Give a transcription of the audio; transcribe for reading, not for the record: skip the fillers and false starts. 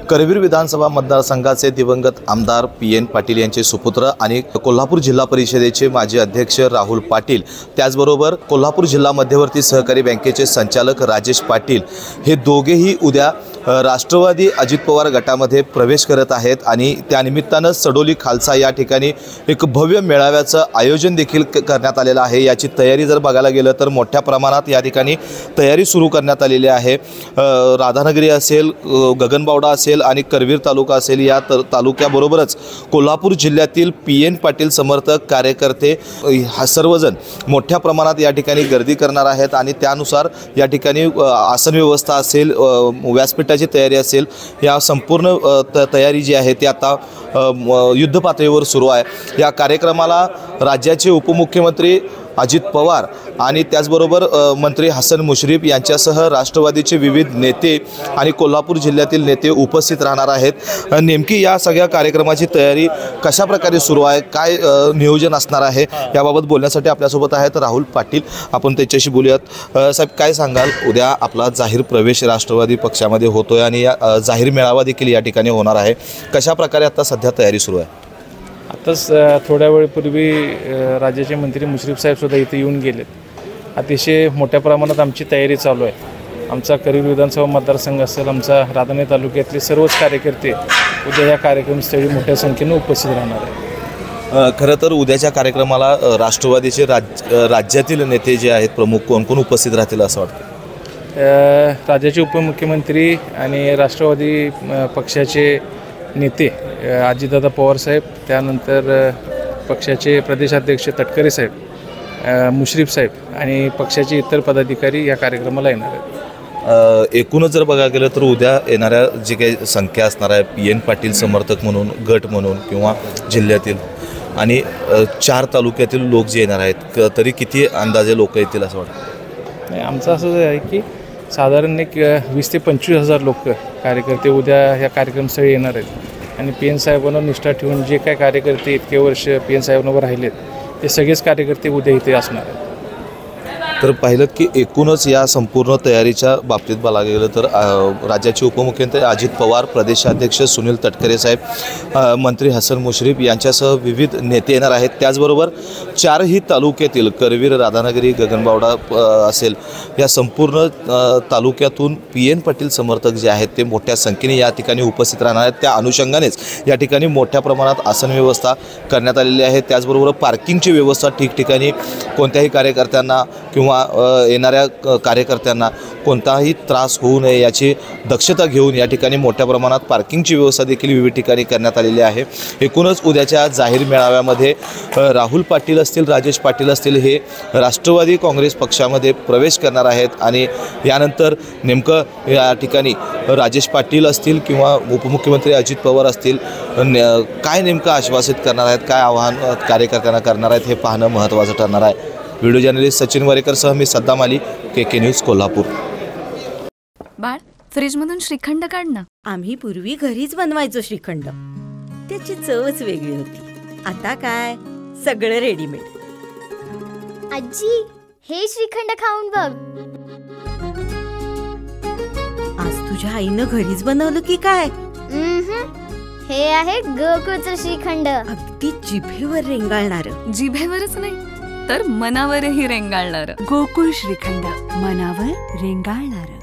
करवीर विधानसभा मतदारसंघाचे दिवंगत आमदार PN पाटील यांचे सुपुत्र आणि कोल्हापूर जिल्हा परिषदेचे माजी अध्यक्ष राहुल पाटील, त्याचबरोबर कोल्हापूर जिल्हा मध्यवर्ती सहकारी बँकेचे संचालक राजेश पाटील हे दोघेही उद्या राष्ट्रवादी अजित पवार गटामध्ये प्रवेश करत आहेत आणि त्यानिमित्तानं सडोली खालसा या ठिकाणी एक भव्य मेळाव्याचं आयोजन देखील करण्यात आलेलं आहे। याची तयारी जर बघायला गेलं तर मोठ्या प्रमाणात या ठिकाणी तयारी सुरू करण्यात आलेली आहे। राधानगरी असेल, गगनबावडा असेल आणि करवीर तालुका असेल, या तालुक्याबरोबरच कोल्हापूर जिल्ह्यातील PN पाटील समर्थक कार्यकर्ते हा सर्वजण मोठ्या प्रमाणात या ठिकाणी गर्दी करणार आहेत आणि त्यानुसार या ठिकाणी आसन व्यवस्था असेल, व्यासपीठाची तयारी असेल, या संपूर्ण तयारी जी आहे ती आता युद्ध पातळीवर सुरू आहे। या कार्यक्रमाला राज्याचे उपमुख्यमंत्री अजित पवार आणि त्याचबरोबर मंत्री हसन मुश्रीफ यांच्यासह राष्ट्रवादीचे विविध नेते आणि कोल्हापूर जिल्ह्यातील नेते उपस्थित राहणार आहेत। नेमकी या सगळ्या कार्यक्रमाची तयारी कशा प्रकारे सुरू आहे, काय नियोजन असणार आहे, याबाबत बोलण्यासाठी आपल्यासोबत आहेत राहुल पाटील। आपण त्याच्याशी बोलूयात। साहेब, काय सांगाल, उद्या आपला जाहीर प्रवेश राष्ट्रवादी पक्षामध्ये होतोय आणि या जाहीर मेळावा देखील या ठिकाणी होणार आहे। कशा प्रकारे आता सध्या तयारी सुरू आहे? आताच थोड्या वेळपूर्वी राज्याचे मंत्री मुश्रीफ साहेबसुद्धा इथे येऊन गेलेत। अतिशय मोठ्या प्रमाणात आमची तयारी चालू आहे। आमचा करवीर विधानसभा मतदारसंघ असेल, आमचा राधानगरी तालुक्यातले सर्वच कार्यकर्ते उद्या या कार्यक्रमस्थळी मोठ्या संख्येने उपस्थित राहणार आहे। खरं तर उद्याच्या कार्यक्रमाला राष्ट्रवादीचे राज्यातील नेते जे आहेत प्रमुख कोण कोण उपस्थित राहतील असं वाटतं? राज्याचे उपमुख्यमंत्री आणि राष्ट्रवादी पक्षाचे नेते अजितदादा पवार साहेब, त्यानंतर पक्षाचे प्रदेशाध्यक्ष तटकरे साहेब, मुश्रीफ साहेब आणि पक्षाचे इतर पदाधिकारी या कार्यक्रमाला येणार आहेत। एकूणच जर बघायला गेलं तर उद्या येणाऱ्या जी काही संख्या असणार आहे PN पाटील समर्थक म्हणून, गट म्हणून किंवा जिल्ह्यातील आणि 4 तालुक्यातील लोक जे येणार आहेत, तरी किती अंदाजे लोक येतील असं वाटतं? नाही, आमचं असं आहे की साधारण एक 20 ते 25 हजार लोक कार्यकर्ते उद्या ह्या कार्यक्रमस्थळी येणार आहेत आणि PN साहेबांवर निष्ठा ठेवून जे काय कार्यकर्ते इतके वर्ष PN साहेबांवर राहिलेत ते सगळेच कार्यकर्ते उद्या इथे असणार आहेत। तर पाहिलं की एकूणच या संपूर्ण तयारीच्या बाबतीत बघायला गेलं तर राज्याचे उपमुख्यमंत्री अजित पवार, प्रदेशाध्यक्ष सुनील तटकरे साहेब, मंत्री हसन मुश्रीफ यांच्यासह विविध नेते येणार आहेत। त्याचबरोबर 4ही तालुक्यातील करवीर, राधानगरी, गगनबावडा असेल, या संपूर्ण तालुक्यातून PN पाटील समर्थक जे आहेत ते मोठ्या संख्येने या ठिकाणी उपस्थित राहणार आहेत। त्या अनुषंगानेच या ठिकाणी मोठ्या प्रमाणात आसन व्यवस्था करण्यात आलेली आहे। त्याचबरोबर पार्किंगची व्यवस्था ठिकठिकाणी कोणत्याही कार्यकर्त्यांना किंवा येणाऱ्या कार्यकर्त्यांना कोणताही त्रास होऊ नये याची दक्षता घेऊन या ठिकाणी मोठ्या प्रमाणात पार्किंगची व्यवस्था देखील विविध ठिकाणी करण्यात आलेली आहे। एकूणच उद्याच्या जाहीर मेळाव्यामध्ये राहुल पाटील असतील, राजेश पाटील असतील, हे राष्ट्रवादी काँग्रेस पक्षामध्ये प्रवेश करणार आहेत आणि यानंतर नेमकं या ठिकाणी राजेश पाटील असतील किंवा उपमुख्यमंत्री अजित पवार असतील काय नेमकं आश्वासित करणार आहेत, काय आवाहन कार्यकर्त्यांना करणार आहेत, हे पाहणं महत्त्वाचं ठरणार आहे। व्हिडिओ जर्नलिस्ट सचिन वारेकरसह मी सद्दाम अली, KK न्यूज, कोल्हापूर। बाळ, फ्रीजमधून श्रीखंड काढ ना। आम्ही पूर्वी घरीच बनवायचो श्रीखंड, त्याची चवच वेगळी होती। आता काय सगळं रेडीमेड। आजी, हे श्रीखंड खाऊन बघ। आज तुझ्या आईनं घरीच बनवलं की काय? हे आहे गोकुळचं श्रीखंड, अगदी जिभेवर रेंगाळणार। जिभेवरच नाही तर मनावरही रेंगाळणार। गोकुळ श्रीखंड, मनावर रेंगाळणार।